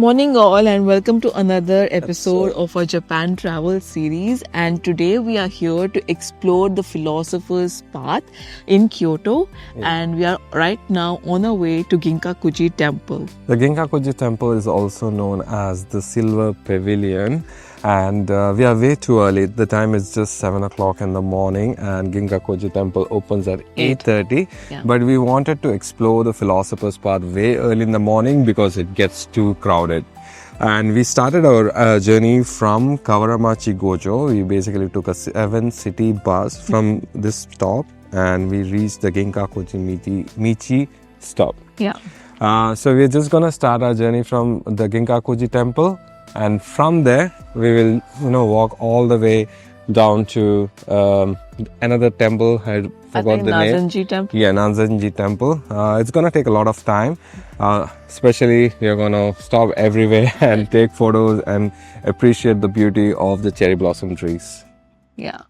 Morning all and welcome to another episode of our Japan travel series, and today we are here to explore the Philosopher's Path in Kyoto and we are right now on our way to Ginkakuji Temple. The Ginkakuji Temple is also known as the Silver Pavilion, and we are way too early. The time is just 7 o'clock in the morning and Ginkakuji Temple opens at 8:30. But we wanted to explore the Philosopher's Path way early in the morning because it gets too crowded. And we started our journey from Kawaramachi Gojo. We basically took a 7-city bus from this stop and we reached the Ginkakuji-michi stop. So we're just gonna start our journey from the Ginkakuji Temple, and from there we will walk all the way down to another temple. I forgot the name. Nanzen-ji Temple. Yeah, Nanzen-ji Temple. It's gonna take a lot of time. Especially we're gonna stop everywhere and take photos and appreciate the beauty of the cherry blossom trees. Yeah.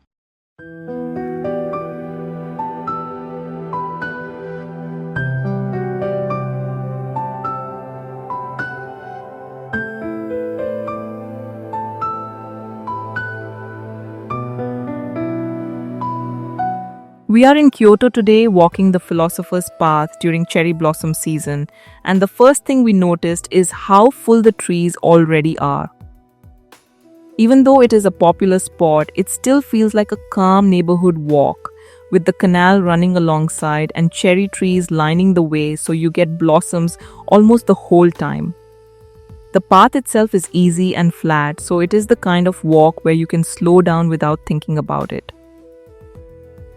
We are in Kyoto today walking the Philosopher's Path during cherry blossom season, and the first thing we noticed is how full the trees already are. Even though it is a popular spot, it still feels like a calm neighborhood walk, with the canal running alongside and cherry trees lining the way so you get blossoms almost the whole time. The path itself is easy and flat, so it is the kind of walk where you can slow down without thinking about it.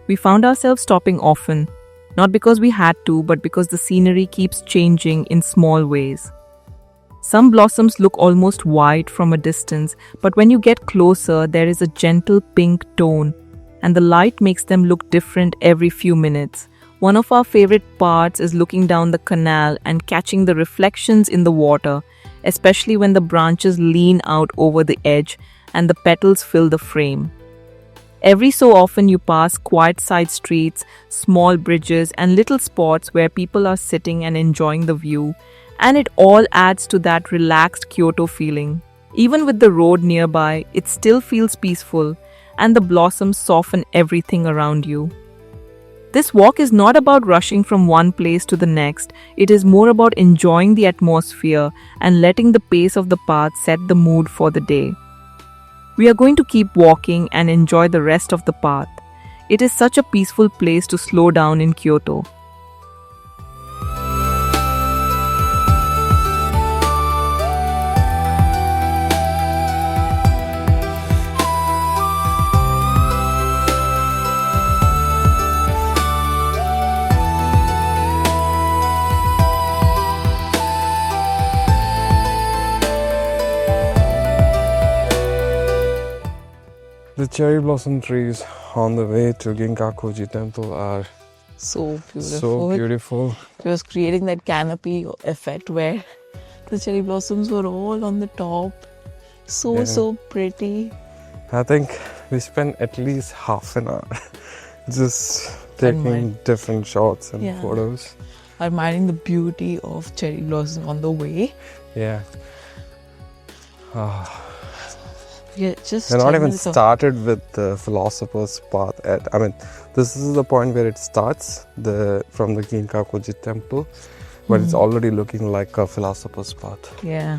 We found ourselves stopping often, not because we had to, but because the scenery keeps changing in small ways. Some blossoms look almost white from a distance, but when you get closer, there is a gentle pink tone, and the light makes them look different every few minutes. One of our favorite parts is looking down the canal and catching the reflections in the water, especially when the branches lean out over the edge and the petals fill the frame. Every so often you pass quiet side streets, small bridges and little spots where people are sitting and enjoying the view, and it all adds to that relaxed Kyoto feeling. Even with the road nearby, it still feels peaceful and the blossoms soften everything around you. This walk is not about rushing from one place to the next, it is more about enjoying the atmosphere and letting the pace of the path set the mood for the day. We are going to keep walking and enjoy the rest of the path. It is such a peaceful place to slow down in Kyoto. The cherry blossom trees on the way to Ginkakuji Temple are So beautiful. so beautiful. It was creating that canopy effect where the cherry blossoms were all on the top. So pretty. I think we spent at least half an hour just taking different shots and photos. Admiring the beauty of cherry blossom on the way. Yeah. Yeah, just We're not even started with the Philosopher's Path yet. I mean, this is the point where it starts from the Ginkakuji Temple, but it's already looking like a Philosopher's Path. Yeah.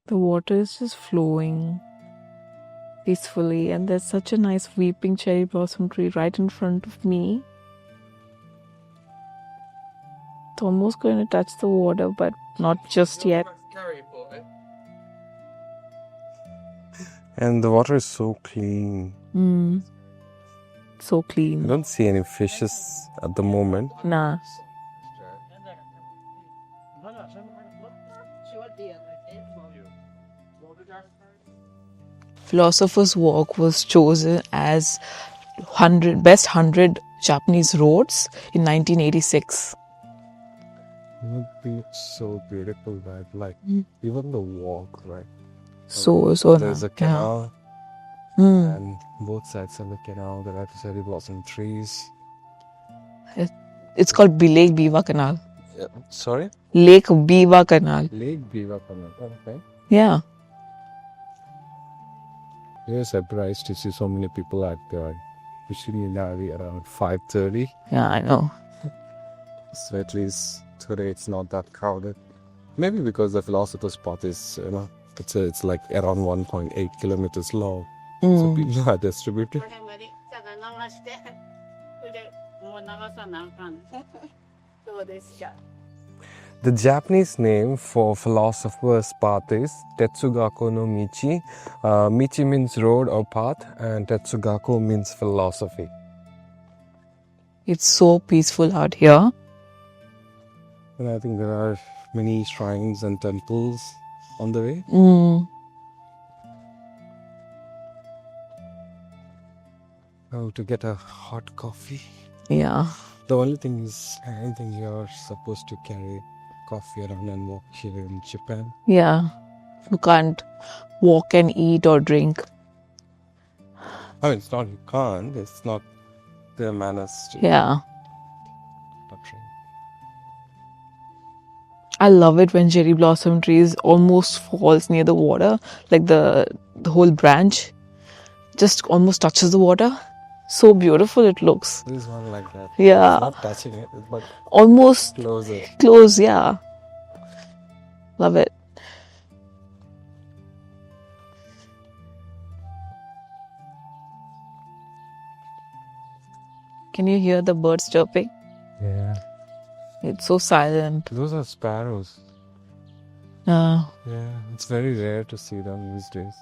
The water is just flowing peacefully, and there's such a nice weeping cherry blossom tree right in front of me. It's almost going to touch the water, but not just yet. And the water is so clean. So clean. I don't see any fishes at the moment. Nah. Philosopher's Walk was chosen as 100 Japanese roads in 1986. It would be so beautiful, right? Like even the walk, right? So There's a yeah. canal, and both sides of the canal there are cherry blossom trees. It's called Lake Biwa Canal. Yeah. Sorry? Lake Biwa Canal. Lake Biwa Canal. Okay. Yeah. We are surprised to see so many people out there. Usually now around 5:30. Yeah, I know. So at least today it's not that crowded. Maybe because the Philosopher's Path is, it's like around 1.8 kilometers long. So people are distributed. The Japanese name for Philosopher's Path is Tetsugaku-no-michi. Michi means road or path, and Tetsugaku means philosophy. It's so peaceful out here. And I think there are many shrines and temples on the way. Oh, to get a hot coffee. Yeah. The only thing is, I don't think you're supposed to carry coffee around and walk here in Japan. Yeah. You can't walk and eat or drink. I mean, it's not you can't, it's not their manners to Yeah. not drink. I love it when cherry blossom trees almost falls near the water, like the whole branch just almost touches the water. So beautiful it looks. This one like that. Yeah. It's not touching it, but Almost closer. close, yeah. Love it. Can you hear the birds chirping? Yeah. It's so silent. Those are sparrows. Uh, Yeah, it's very rare to see them these days.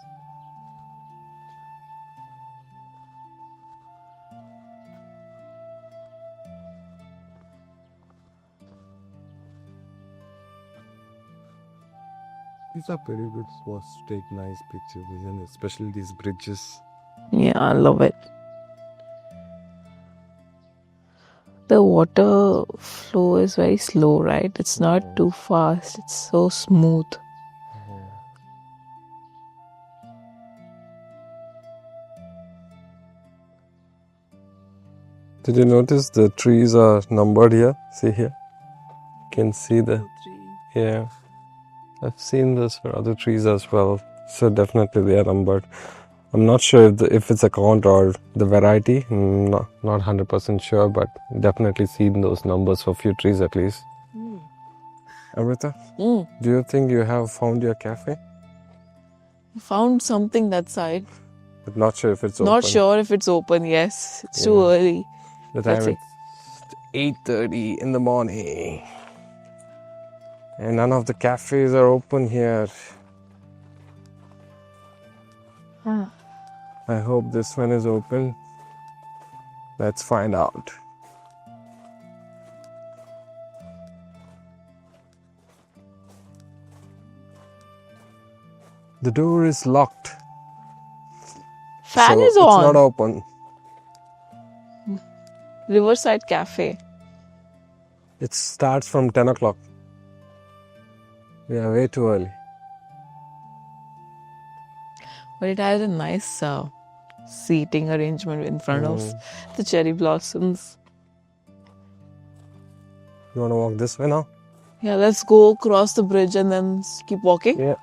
These are very good spots to take nice pictures, and especially these bridges. yeah, I love it. The water flow is very slow, right? It's not too fast. It's so smooth. Did you notice the trees are numbered here? See here? You can see the... Yeah. I've seen this for other trees as well. So definitely they are numbered. I'm not sure if it's a count or the variety. Not 100% sure, but definitely seen those numbers for a few trees at least. Amrita, do you think you have found your cafe? Found something that side. But not sure if it's open. Not sure if it's open. Yes, it's too early. The Let's time see. is 8:30 in the morning. And none of the cafes are open here. I hope this one is open. Let's find out. The door is locked. Fan so is it's on. not open. Riverside Cafe. It starts from 10 o'clock. We are way too early. But it has a nice seating arrangement in front of the cherry blossoms. You want to walk this way now? Yeah, let's go across the bridge and then keep walking. Yeah.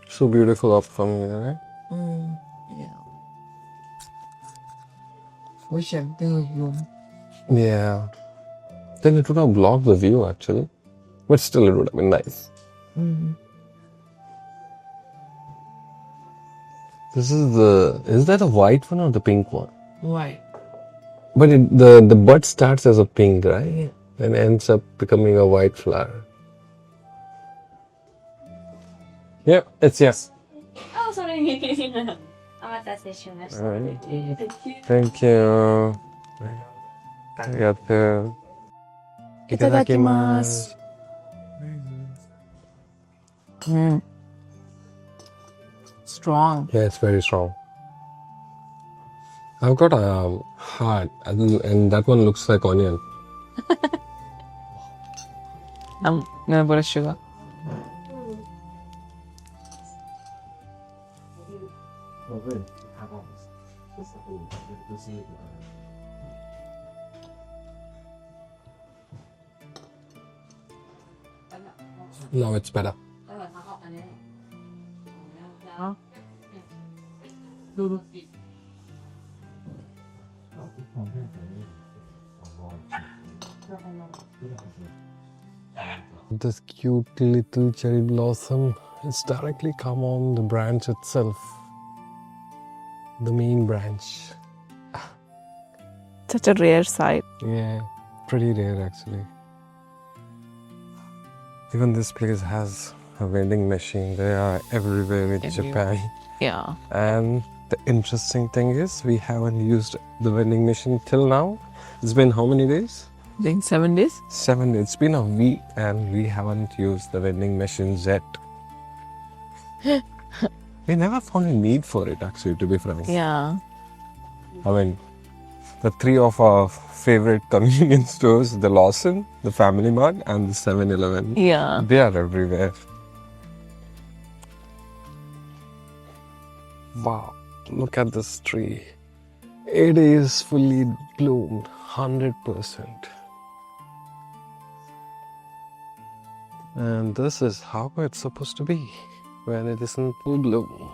So beautiful up from here, right? Yeah. Then it would have blocked the view actually. But still it would have been nice. This is that a white one or the pink one? Why? But the bud starts as a pink, right? And ends up becoming a white flower. Yeah, it's yes. Oh, sorry. お待たせしました。 Thank you. ありがとう。いただきます。Strong. Yeah, it's very strong. I've got a heart, and that one looks like onion. I'm gonna put a sugar. Now it's better. This cute little cherry blossom is directly come on the branch itself. The main branch. Such a rare sight. Yeah, pretty rare actually. Even this place has a vending machine. They are everywhere in Japan. Yeah. And the interesting thing is we haven't used the vending machine till now. It's been how many days? I think 7 days. 7. It's been a week and we haven't used the vending machines yet. We never found a need for it actually, to be frank. Yeah. I mean, the 3 of our favorite convenience stores, the Lawson, the Family Mart and the 7-Eleven. Yeah. They are everywhere. Wow, look at this tree. It is fully bloomed, 100%. And this is how it's supposed to be when it is in full bloom.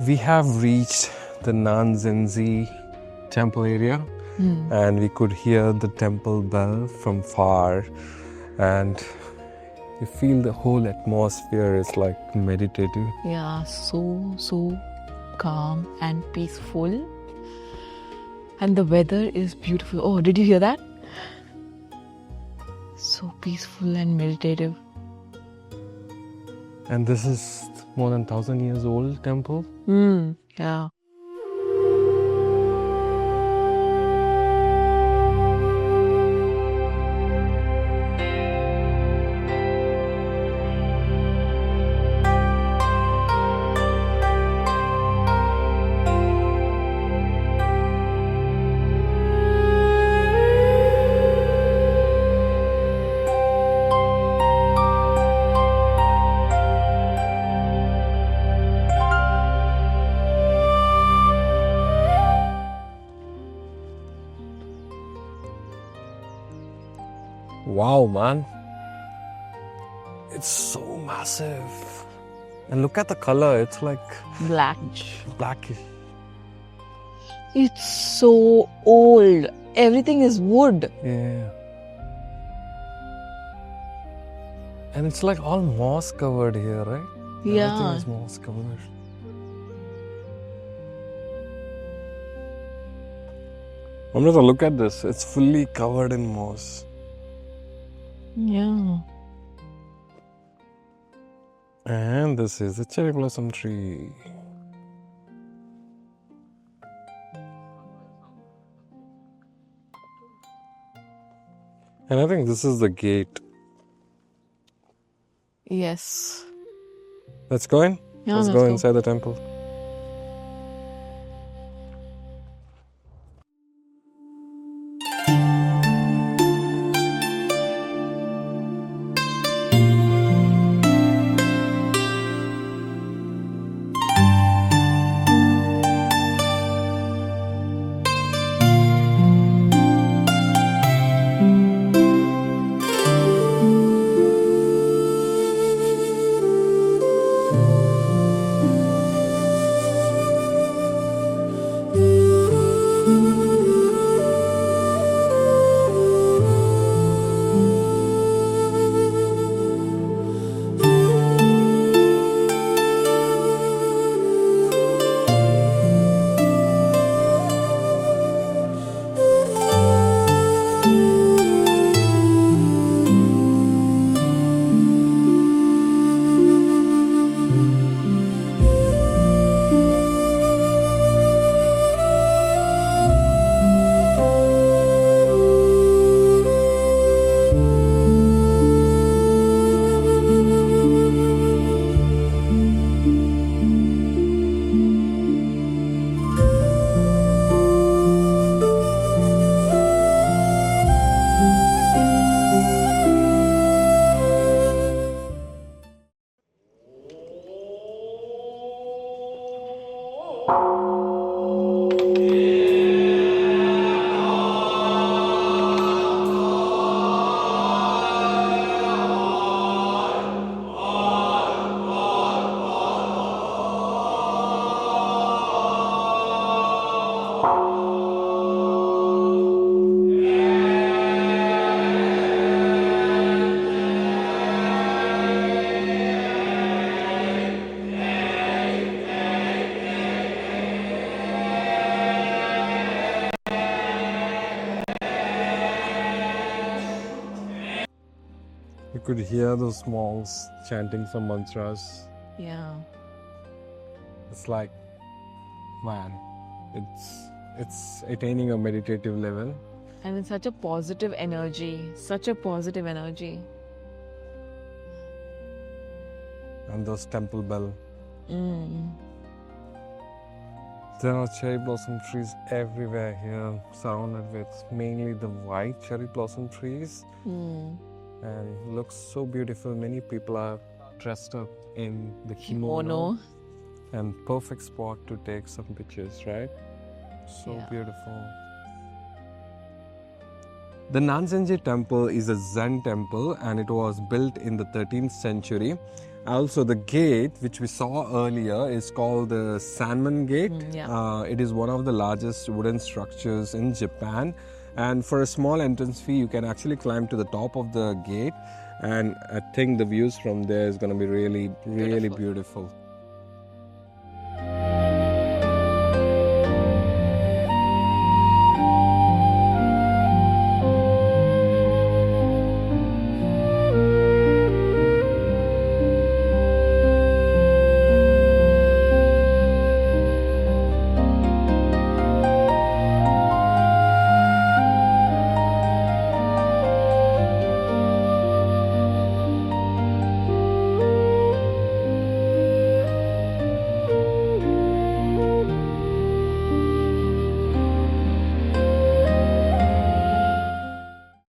We have reached the Nanzen-ji Temple area and we could hear the temple bell from far, and you feel the whole atmosphere is like meditative. Yeah, so calm and peaceful. And the weather is beautiful. Oh, did you hear that? So peaceful and meditative. And this is more than 1,000 years old temple. Yeah. Wow, man. It's so massive. And look at the color. It's like Black. blackish. It's so old. Everything is wood. Yeah. And it's like all moss covered here, right? Yeah. Everything is moss covered. Amrita, look at this. It's fully covered in moss. Yeah. And this is the cherry blossom tree. And I think this is the gate. Yes. Let's go in. Yeah, let's let's go go. inside the temple. You could hear those monks chanting some mantras. Yeah. It's like, man, it's attaining a meditative level. And it's such a positive energy. Such a positive energy. And those temple bell. Mm. There are cherry blossom trees everywhere here, surrounded with mainly the white cherry blossom trees. Mm. And looks so beautiful. Many people are dressed up in the kimono. And perfect spot to take some pictures, right? So Yeah. beautiful. The Nanzen-ji Temple is a Zen temple and it was built in the 13th century. Also, the gate which we saw earlier is called the Sanman Gate. It is one of the largest wooden structures in Japan. And for a small entrance fee, you can actually climb to the top of the gate. And I think the views from there is going to be really, really beautiful.